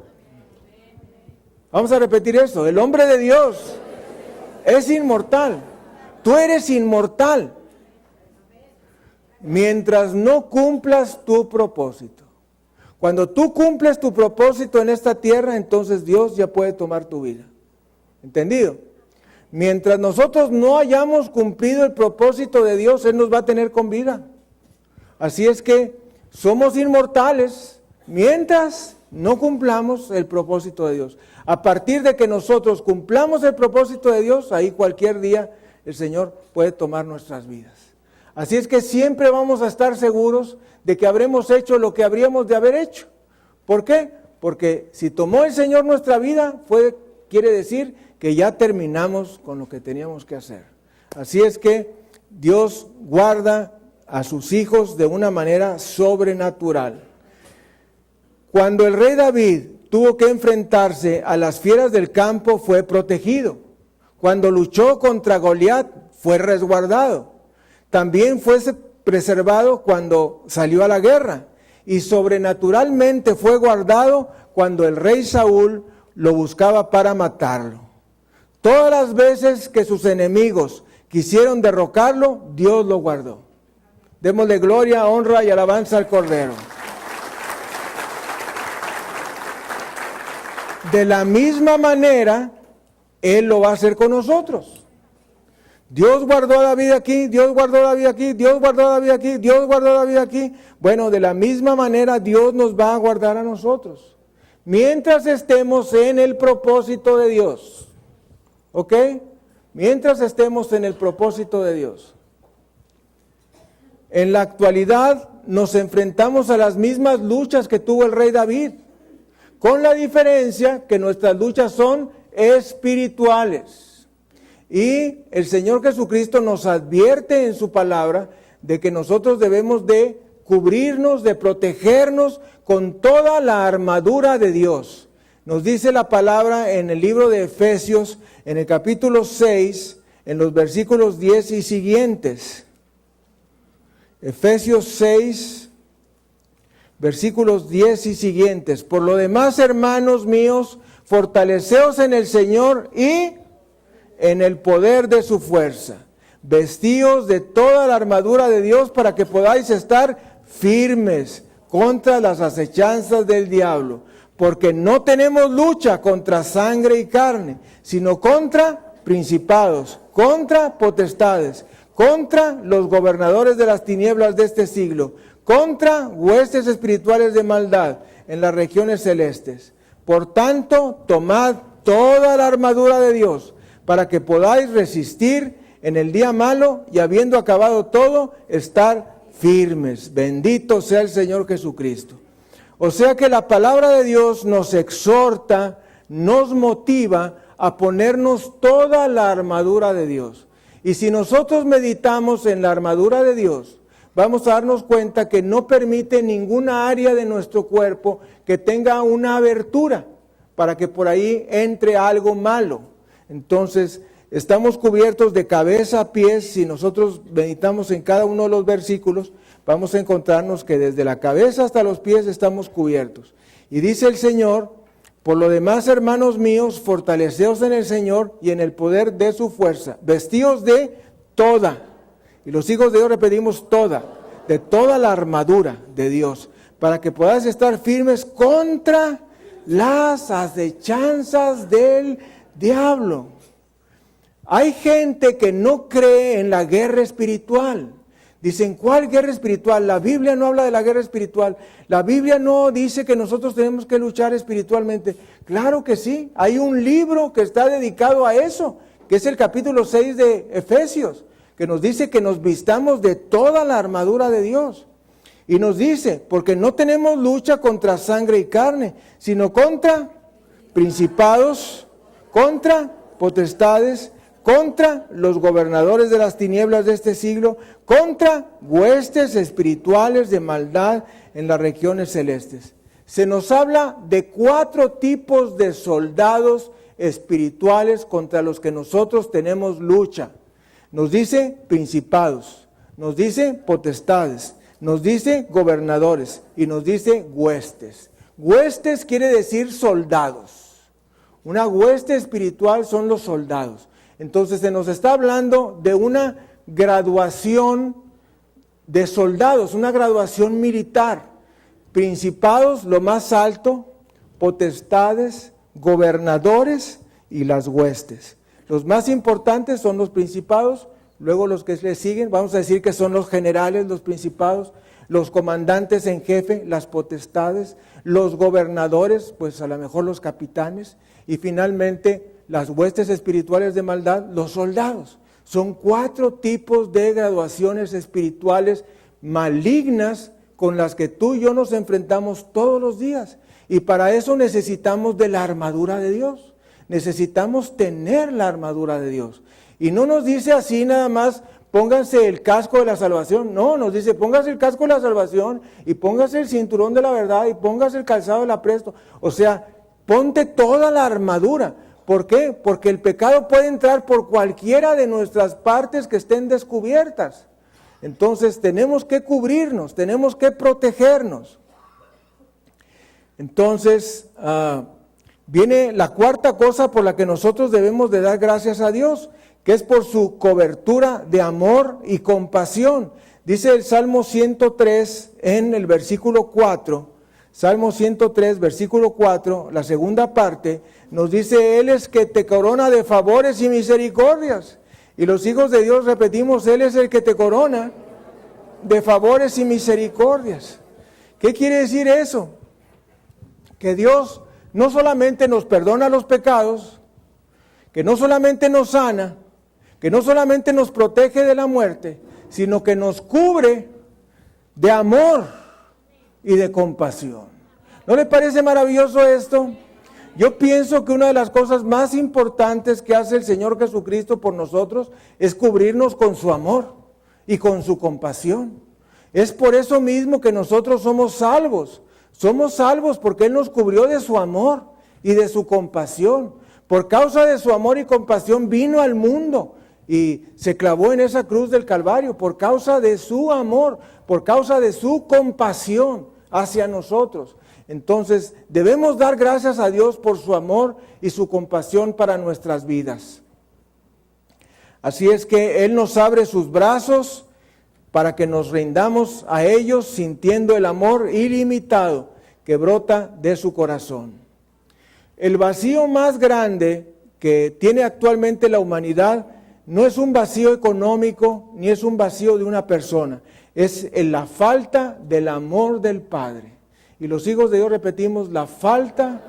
Vamos a repetir esto, el hombre de Dios es inmortal. Tú eres inmortal mientras no cumplas tu propósito. Cuando tú cumples tu propósito en esta tierra, entonces Dios ya puede tomar tu vida. ¿Entendido? Mientras nosotros no hayamos cumplido el propósito de Dios, Él nos va a tener con vida. Así es que somos inmortales mientras no cumplamos el propósito de Dios. A partir de que nosotros cumplamos el propósito de Dios, ahí cualquier día el Señor puede tomar nuestras vidas. Así es que siempre vamos a estar seguros de que habremos hecho lo que habríamos de haber hecho. ¿Por qué? Porque si tomó el Señor nuestra vida, quiere decir que ya terminamos con lo que teníamos que hacer. Así es que Dios guarda a sus hijos de una manera sobrenatural. Cuando el rey David tuvo que enfrentarse a las fieras del campo, fue protegido. Cuando luchó contra Goliat, fue resguardado. También fue preservado cuando salió a la guerra. Y sobrenaturalmente fue guardado cuando el rey Saúl lo buscaba para matarlo. Todas las veces que sus enemigos quisieron derrocarlo, Dios lo guardó. Démosle gloria, honra y alabanza al Cordero. De la misma manera, Él lo va a hacer con nosotros. Dios guardó a David aquí, Dios guardó a David aquí, Dios guardó a David aquí, Dios guardó a David aquí. Bueno, de la misma manera Dios nos va a guardar a nosotros. Mientras estemos en el propósito de Dios. ¿Ok? Mientras estemos en el propósito de Dios. En la actualidad nos enfrentamos a las mismas luchas que tuvo el rey David, con la diferencia que nuestras luchas son espirituales. Y el Señor Jesucristo nos advierte en su palabra de que nosotros debemos de cubrirnos, de protegernos con toda la armadura de Dios. Nos dice la palabra en el libro de Efesios, en el capítulo 6, en los versículos 10 y siguientes. Efesios 6, versículos 10 y siguientes. Por lo demás, hermanos míos, fortaleceos en el Señor y en el poder de su fuerza. Vestíos de toda la armadura de Dios para que podáis estar firmes contra las acechanzas del diablo. Porque no tenemos lucha contra sangre y carne, sino contra principados, contra potestades, contra los gobernadores de las tinieblas de este siglo, contra huestes espirituales de maldad en las regiones celestes. Por tanto, tomad toda la armadura de Dios, para que podáis resistir en el día malo y habiendo acabado todo, estar firmes. Bendito sea el Señor Jesucristo. O sea que la palabra de Dios nos exhorta, nos motiva a ponernos toda la armadura de Dios. Y si nosotros meditamos en la armadura de Dios, vamos a darnos cuenta que no permite ninguna área de nuestro cuerpo que tenga una abertura para que por ahí entre algo malo. Entonces, estamos cubiertos de cabeza a pies. Si nosotros meditamos en cada uno de los versículos, vamos a encontrarnos que desde la cabeza hasta los pies estamos cubiertos. Y dice el Señor, por lo demás, hermanos míos, fortaleceos en el Señor y en el poder de su fuerza. Vestíos de toda, y los hijos de Dios repetimos toda, de toda la armadura de Dios, para que podáis estar firmes contra las acechanzas del diablo. Hay gente que no cree en la guerra espiritual. Dicen, ¿cuál guerra espiritual? La Biblia no habla de la guerra espiritual. La Biblia no dice que nosotros tenemos que luchar espiritualmente. Claro que sí, hay un libro que está dedicado a eso, que es el capítulo 6 de Efesios, que nos dice que nos vistamos de toda la armadura de Dios. Y nos dice, porque no tenemos lucha contra sangre y carne, sino contra principados, contra potestades, contra los gobernadores de las tinieblas de este siglo, contra huestes espirituales de maldad en las regiones celestes. Se nos habla de 4 tipos de soldados espirituales contra los que nosotros tenemos lucha. Nos dice principados, nos dice potestades, nos dice gobernadores y nos dice huestes. Huestes quiere decir soldados. Una hueste espiritual son los soldados. Entonces se nos está hablando de una graduación de soldados, una graduación militar. Principados, lo más alto, potestades, gobernadores y las huestes. Los más importantes son los principados, luego los que le siguen, vamos a decir que son los generales, los principados, los comandantes en jefe, las potestades, los gobernadores, pues a lo mejor los capitanes, y finalmente las huestes espirituales de maldad, los soldados. Son 4 tipos de graduaciones espirituales malignas con las que tú y yo nos enfrentamos todos los días. Y para eso necesitamos de la armadura de Dios. Necesitamos tener la armadura de Dios. Y no nos dice así nada más, pónganse el casco de la salvación. No, nos dice, póngase el casco de la salvación y póngase el cinturón de la verdad y póngase el calzado del apresto. O sea, ponte toda la armadura. ¿Por qué? Porque el pecado puede entrar por cualquiera de nuestras partes que estén descubiertas. Entonces tenemos que cubrirnos, tenemos que protegernos. Entonces viene la 4ª cosa por la que nosotros debemos de dar gracias a Dios, que es por su cobertura de amor y compasión. Dice el Salmo 103 en el versículo 4, Salmo 103, versículo 4, la segunda parte, nos dice, Él es que te corona de favores y misericordias. Y los hijos de Dios repetimos, Él es el que te corona de favores y misericordias. ¿Qué quiere decir eso? Que Dios no solamente nos perdona los pecados, que no solamente nos sana, que no solamente nos protege de la muerte, sino que nos cubre de amor y de compasión. ¿No le parece maravilloso esto? Yo pienso que una de las cosas más importantes que hace el Señor Jesucristo por nosotros es cubrirnos con su amor y con su compasión. Es por eso mismo que nosotros somos salvos. Somos salvos porque Él nos cubrió de su amor y de su compasión. Por causa de su amor y compasión vino al mundo y se clavó en esa cruz del Calvario por causa de su amor, por causa de su compasión hacia nosotros. Entonces, debemos dar gracias a Dios por su amor y su compasión para nuestras vidas. Así es que Él nos abre sus brazos para que nos rindamos a ellos sintiendo el amor ilimitado que brota de su corazón. El vacío más grande que tiene actualmente la humanidad no es un vacío económico ni es un vacío de una persona, es la falta del amor del Padre. Y los hijos de Dios repetimos, la falta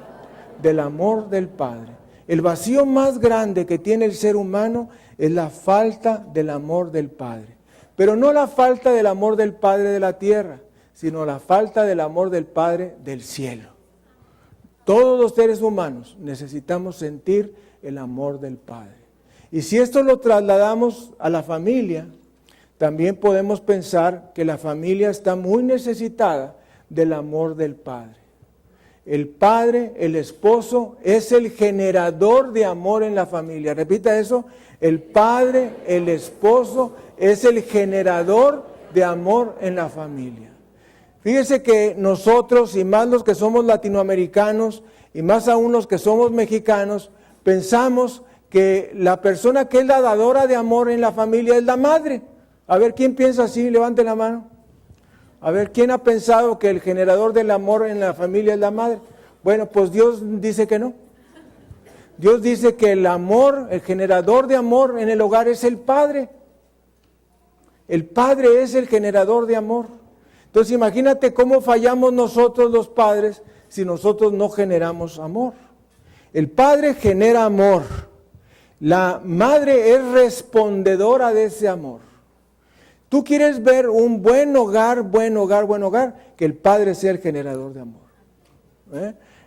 del amor del Padre. El vacío más grande que tiene el ser humano es la falta del amor del Padre. Pero no la falta del amor del Padre de la tierra, sino la falta del amor del Padre del cielo. Todos los seres humanos necesitamos sentir el amor del Padre. Y si esto lo trasladamos a la familia, también podemos pensar que la familia está muy necesitada del amor del Padre. El padre, el esposo, es el generador de amor en la familia. Repita eso, el padre, el esposo, es el generador de amor en la familia. Fíjese que nosotros, y más los que somos latinoamericanos, y más aún los que somos mexicanos, pensamos que la persona que es la dadora de amor en la familia es la madre. A ver, ¿quién piensa así? Levante la mano. A ver, ¿quién ha pensado que el generador del amor en la familia es la madre? Bueno, pues Dios dice que no. Dios dice que el amor, el generador de amor en el hogar es el padre. El Padre es el generador de amor. Entonces imagínate cómo fallamos nosotros los padres si nosotros no generamos amor. El Padre genera amor. La madre es respondedora de ese amor. Tú quieres ver un buen hogar, que el Padre sea el generador de amor.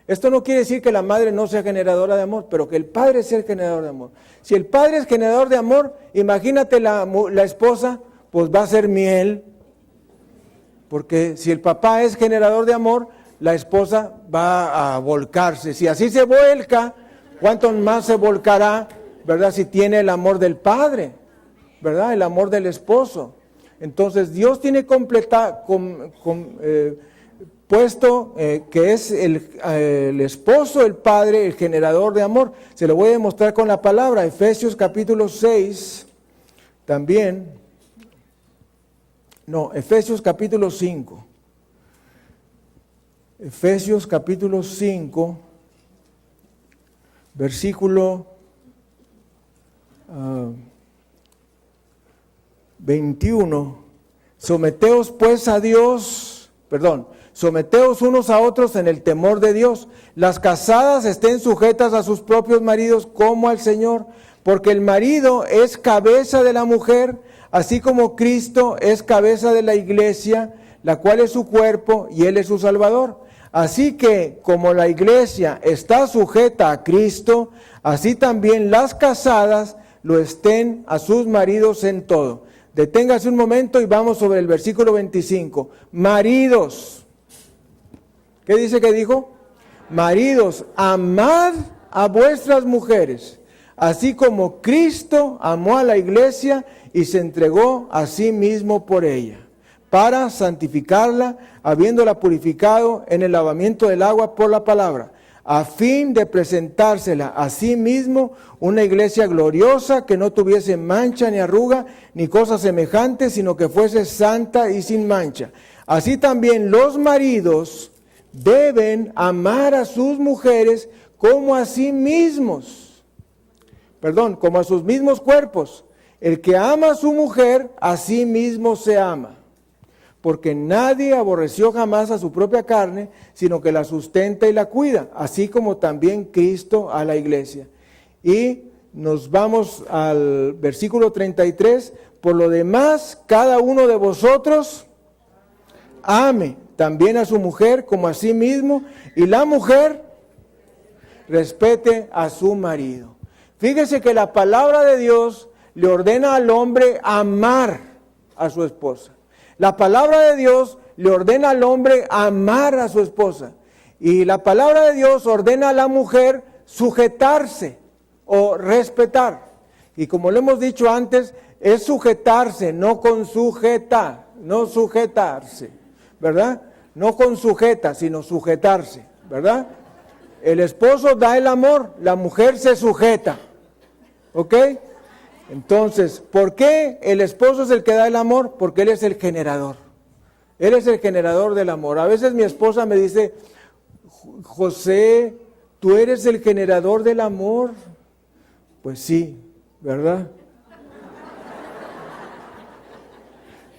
Esto no quiere decir que la madre no sea generadora de amor, pero que el Padre sea el generador de amor. Si el Padre es generador de amor, imagínate la esposa, pues va a ser miel. Porque si el papá es generador de amor, la esposa va a volcarse. Si así se vuelca, ¿cuánto más se volcará, verdad? Si tiene el amor del Padre, ¿verdad? El amor del esposo. Entonces Dios tiene puesto que es el esposo, el Padre, el generador de amor. Se lo voy a demostrar con la palabra. Efesios capítulo 6, también. No, Efesios capítulo 5. Efesios capítulo 5, versículo 21. Someteos pues a Dios, someteos unos a otros en el temor de Dios. Las casadas estén sujetas a sus propios maridos como al Señor, porque el marido es cabeza de la mujer, así como Cristo es cabeza de la iglesia, la cual es su cuerpo y Él es su Salvador. Así que, como la iglesia está sujeta a Cristo, así también las casadas lo estén a sus maridos en todo. Deténgase un momento y vamos sobre el versículo 25. Maridos, ¿qué dice que dijo? Maridos, amad a vuestras mujeres, así como Cristo amó a la iglesia y se entregó a sí mismo por ella, para santificarla, habiéndola purificado en el lavamiento del agua por la palabra, a fin de presentársela a sí mismo una iglesia gloriosa, que no tuviese mancha ni arruga, ni cosa semejante, sino que fuese santa y sin mancha. Así también los maridos deben amar a sus mujeres como a sí mismos, como a sus mismos cuerpos. El que ama a su mujer, a sí mismo se ama. Porque nadie aborreció jamás a su propia carne, sino que la sustenta y la cuida, así como también Cristo a la iglesia. Y nos vamos al versículo 33. Por lo demás, cada uno de vosotros ame también a su mujer como a sí mismo, y la mujer respete a su marido. Fíjese que la palabra de Dios le ordena al hombre amar a su esposa. La palabra de Dios le ordena al hombre amar a su esposa. Y la palabra de Dios ordena a la mujer sujetarse o respetar. Y como lo hemos dicho antes, es sujetarse, no con sujeta, no sujetarse, ¿verdad? No con sujeta, sino sujetarse, ¿verdad? El esposo da el amor, la mujer se sujeta, ¿ok? Entonces, ¿por qué el esposo es el que da el amor? Porque él es el generador. Él es el generador del amor. A veces mi esposa me dice, José, ¿tú eres el generador del amor? Pues sí, ¿verdad?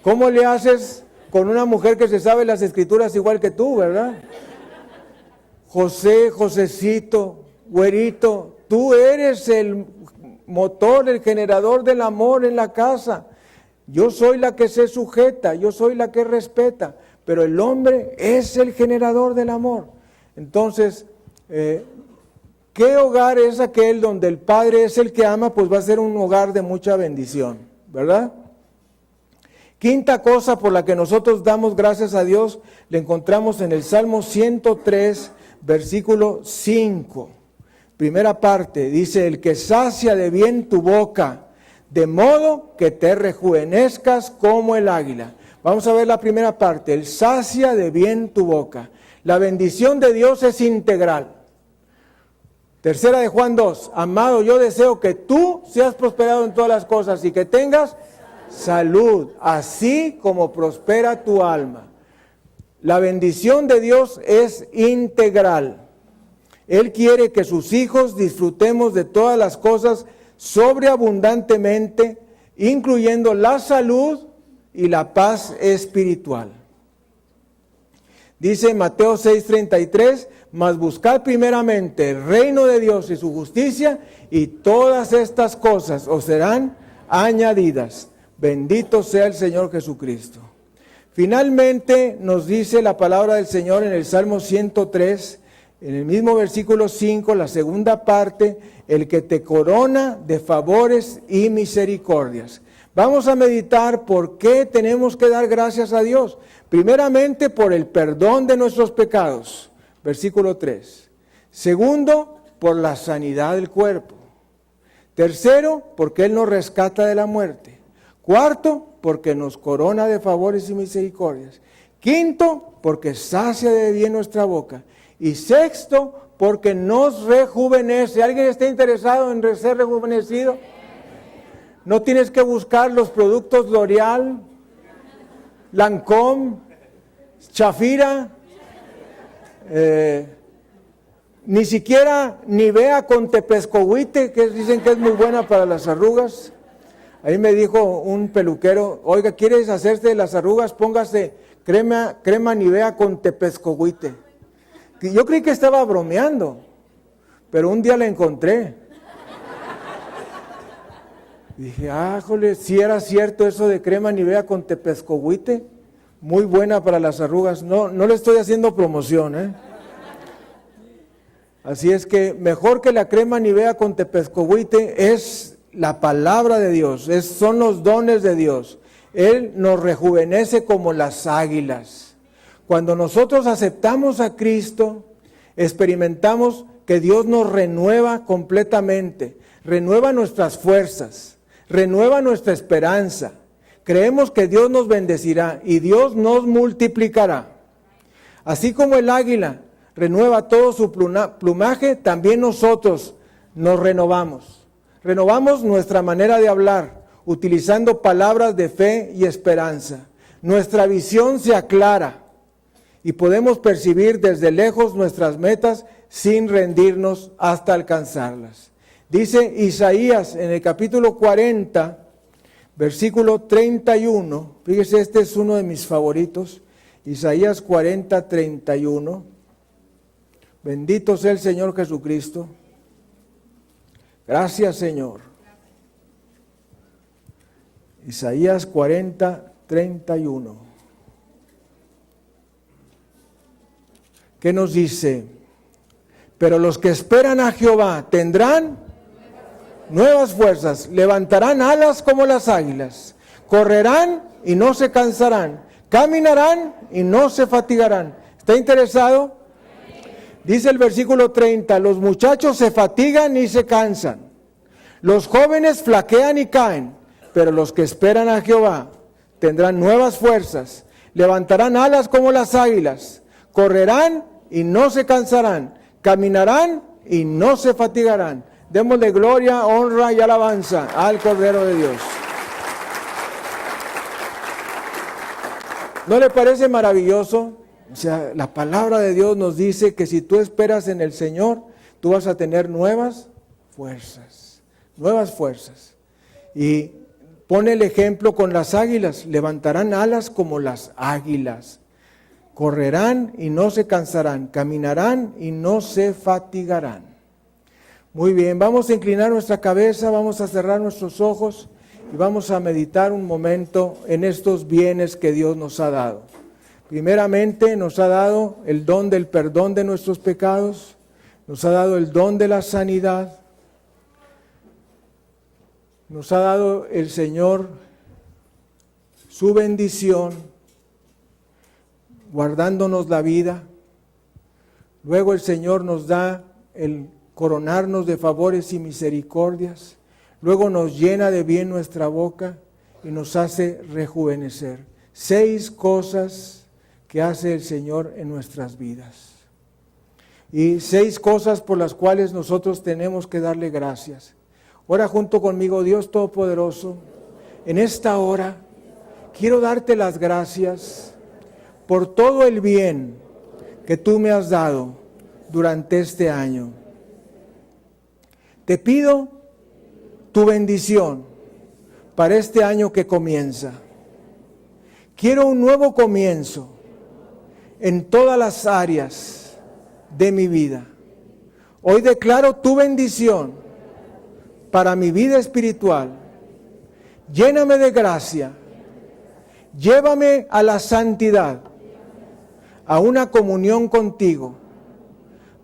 ¿Cómo le haces con una mujer que se sabe las escrituras igual que tú, verdad? José, Josecito, güerito, tú eres el motor, el generador del amor en la casa. Yo soy la que se sujeta, yo soy la que respeta, pero el hombre es el generador del amor. Entonces, ¿qué hogar es aquel donde el padre es el que ama? Pues va a ser un hogar de mucha bendición, ¿verdad? Quinta cosa por la que nosotros damos gracias a Dios, le encontramos en el Salmo 103, versículo 5. Primera parte, dice, el que sacia de bien tu boca, de modo que te rejuvenezcas como el águila. Vamos a ver la primera parte, el sacia de bien tu boca. La bendición de Dios es integral. Tercera de Juan 2, amado, yo deseo que tú seas prosperado en todas las cosas y que tengas salud, así como prospera tu alma. La bendición de Dios es integral. Él quiere que sus hijos disfrutemos de todas las cosas sobreabundantemente, incluyendo la salud y la paz espiritual. Dice Mateo 6:33, mas buscad primeramente el reino de Dios y su justicia, y todas estas cosas os serán añadidas. Bendito sea el Señor Jesucristo. Finalmente nos dice la palabra del Señor en el Salmo 103, en el mismo versículo 5, la segunda parte, el que te corona de favores y misericordias. Vamos a meditar por qué tenemos que dar gracias a Dios. Primeramente, por el perdón de nuestros pecados, versículo 3. Segundo, por la sanidad del cuerpo. Tercero, porque Él nos rescata de la muerte. Cuarto, porque nos corona de favores y misericordias. Quinto, porque sacia de bien nuestra boca. Y sexto, porque nos rejuvenece. ¿Alguien está interesado en ser rejuvenecido? No tienes que buscar los productos L'Oreal, Lancôme, Shafira, ni siquiera Nivea con tepescohuite, que dicen que es muy buena para las arrugas. Ahí me dijo un peluquero, oiga, ¿quieres hacerse las arrugas? Póngase crema Nivea con tepescohuite. Yo creí que estaba bromeando, pero un día la encontré. Dije, jole, si era cierto eso de crema Nivea con tepescohuite, muy buena para las arrugas. No le estoy haciendo promoción, ¿eh? Así es que mejor que la crema Nivea con tepescohuite es la palabra de Dios, son los dones de Dios. Él nos rejuvenece como las águilas. Cuando nosotros aceptamos a Cristo, experimentamos que Dios nos renueva completamente, renueva nuestras fuerzas, renueva nuestra esperanza. Creemos que Dios nos bendecirá y Dios nos multiplicará. Así como el águila renueva todo su plumaje, también nosotros nos renovamos. Renovamos nuestra manera de hablar, utilizando palabras de fe y esperanza. Nuestra visión se aclara y podemos percibir desde lejos nuestras metas sin rendirnos hasta alcanzarlas. Dice Isaías en el capítulo 40, versículo 31, fíjese, este es uno de mis favoritos, Isaías 40, 31, bendito sea el Señor Jesucristo. Gracias, Señor. Isaías 40, 31. ¿Qué nos dice? Pero los que esperan a Jehová tendrán nuevas fuerzas, levantarán alas como las águilas, correrán y no se cansarán, caminarán y no se fatigarán. ¿Está interesado? Dice el versículo 30, los muchachos se fatigan y se cansan, los jóvenes flaquean y caen, pero los que esperan a Jehová tendrán nuevas fuerzas, levantarán alas como las águilas, correrán y no se cansarán, caminarán y no se fatigarán. Démosle gloria, honra y alabanza al Cordero de Dios. ¿No le parece maravilloso? O sea, la palabra de Dios nos dice que si tú esperas en el Señor, tú vas a tener nuevas fuerzas. Y pone el ejemplo con las águilas, levantarán alas como las águilas, correrán y no se cansarán, caminarán y no se fatigarán. Muy bien, vamos a inclinar nuestra cabeza, vamos a cerrar nuestros ojos y vamos a meditar un momento en estos bienes que Dios nos ha dado. Primeramente nos ha dado el don del perdón de nuestros pecados, nos ha dado el don de la sanidad, nos ha dado el Señor su bendición, guardándonos la vida. Luego el Señor nos da el coronarnos de favores y misericordias. Luego nos llena de bien nuestra boca y nos hace rejuvenecer. 6 cosas que hace el Señor en nuestras vidas. Y 6 cosas por las cuales nosotros tenemos que darle gracias. Ora junto conmigo, Dios Todopoderoso, en esta hora quiero darte las gracias por todo el bien que tú me has dado durante este año. Te pido tu bendición para este año que comienza. Quiero un nuevo comienzo en todas las áreas de mi vida. Hoy declaro tu bendición para mi vida espiritual. Lléname de gracia. Llévame a la santidad, a una comunión contigo,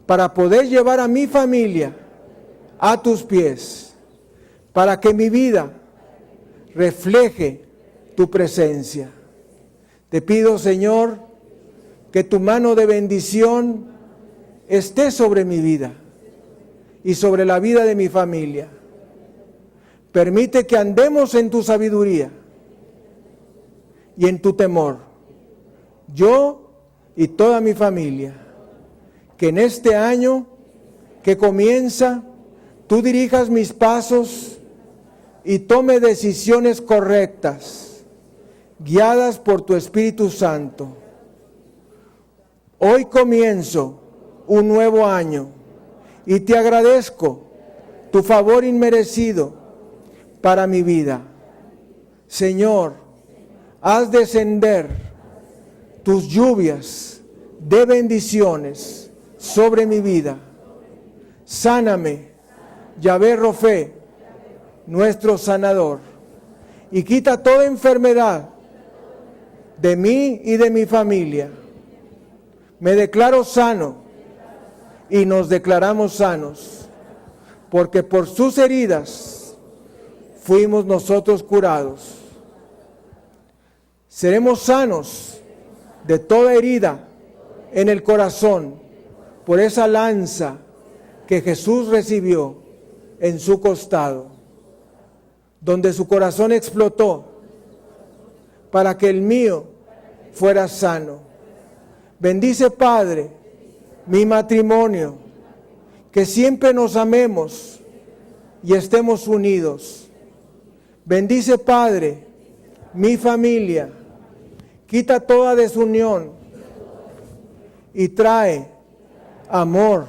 para poder llevar a mi familia a tus pies, para que mi vida refleje tu presencia. Te pido, Señor, que tu mano de bendición esté sobre mi vida y sobre la vida de mi familia. Permite que andemos en tu sabiduría y en tu temor, yo y toda mi familia. Que en este año que comienza, tú dirijas mis pasos y tome decisiones correctas, guiadas por tu Espíritu Santo. Hoy comienzo un nuevo año y te agradezco tu favor inmerecido para mi vida. Señor, haz descender tus lluvias de bendiciones sobre mi vida. Sáname, Yahvé Rofé, nuestro sanador, y quita toda enfermedad de mí y de mi familia. Me declaro sano y nos declaramos sanos, porque por sus heridas fuimos nosotros curados. Seremos sanos de toda herida en el corazón por esa lanza que Jesús recibió en su costado, donde su corazón explotó para que el mío fuera sano. Bendice, Padre, mi matrimonio, que siempre nos amemos y estemos unidos. Bendice, Padre, mi familia, quita toda desunión y trae amor,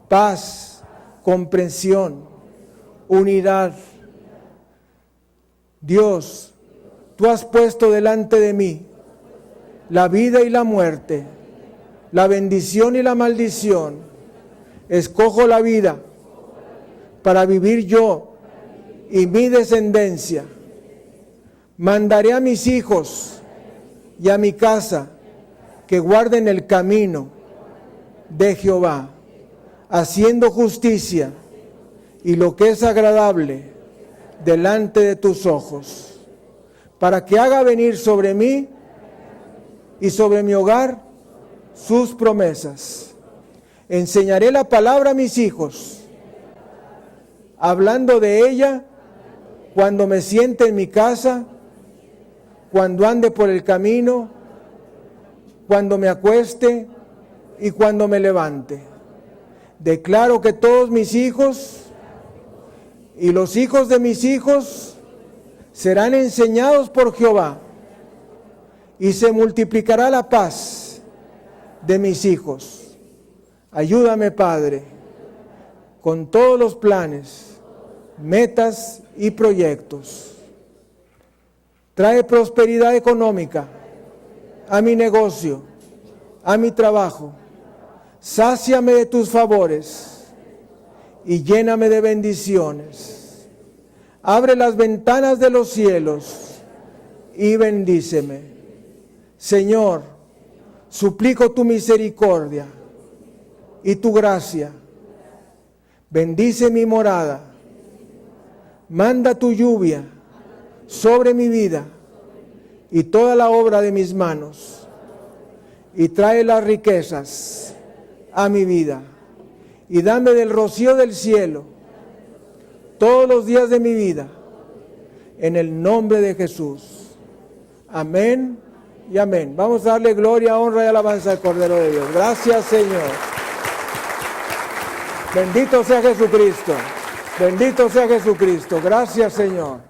paz, comprensión, unidad. Dios, tú has puesto delante de mí la vida y la muerte, la bendición y la maldición. Escojo la vida para vivir yo y mi descendencia. Mandaré a mis hijos y a mi casa que guarden el camino de Jehová, haciendo justicia y lo que es agradable delante de tus ojos, para que haga venir sobre mí y sobre mi hogar sus promesas. Enseñaré la palabra a mis hijos, hablando de ella cuando me siente en mi casa, cuando ande por el camino, cuando me acueste y cuando me levante. Declaro que todos mis hijos y los hijos de mis hijos serán enseñados por Jehová, y se multiplicará la paz de mis hijos. Ayúdame, Padre, con todos los planes, metas y proyectos. Trae prosperidad económica a mi negocio, a mi trabajo. Sáciame de tus favores y lléname de bendiciones. Abre las ventanas de los cielos y bendíceme. Señor, suplico tu misericordia y tu gracia. Bendice mi morada. Manda tu lluvia sobre mi vida y toda la obra de mis manos, y trae las riquezas a mi vida, y dame del rocío del cielo todos los días de mi vida, en el nombre de Jesús. Amén y amén. Vamos a darle gloria, honra y alabanza al Cordero de Dios. Gracias, Señor. Bendito sea Jesucristo. Bendito sea Jesucristo. Gracias, Señor.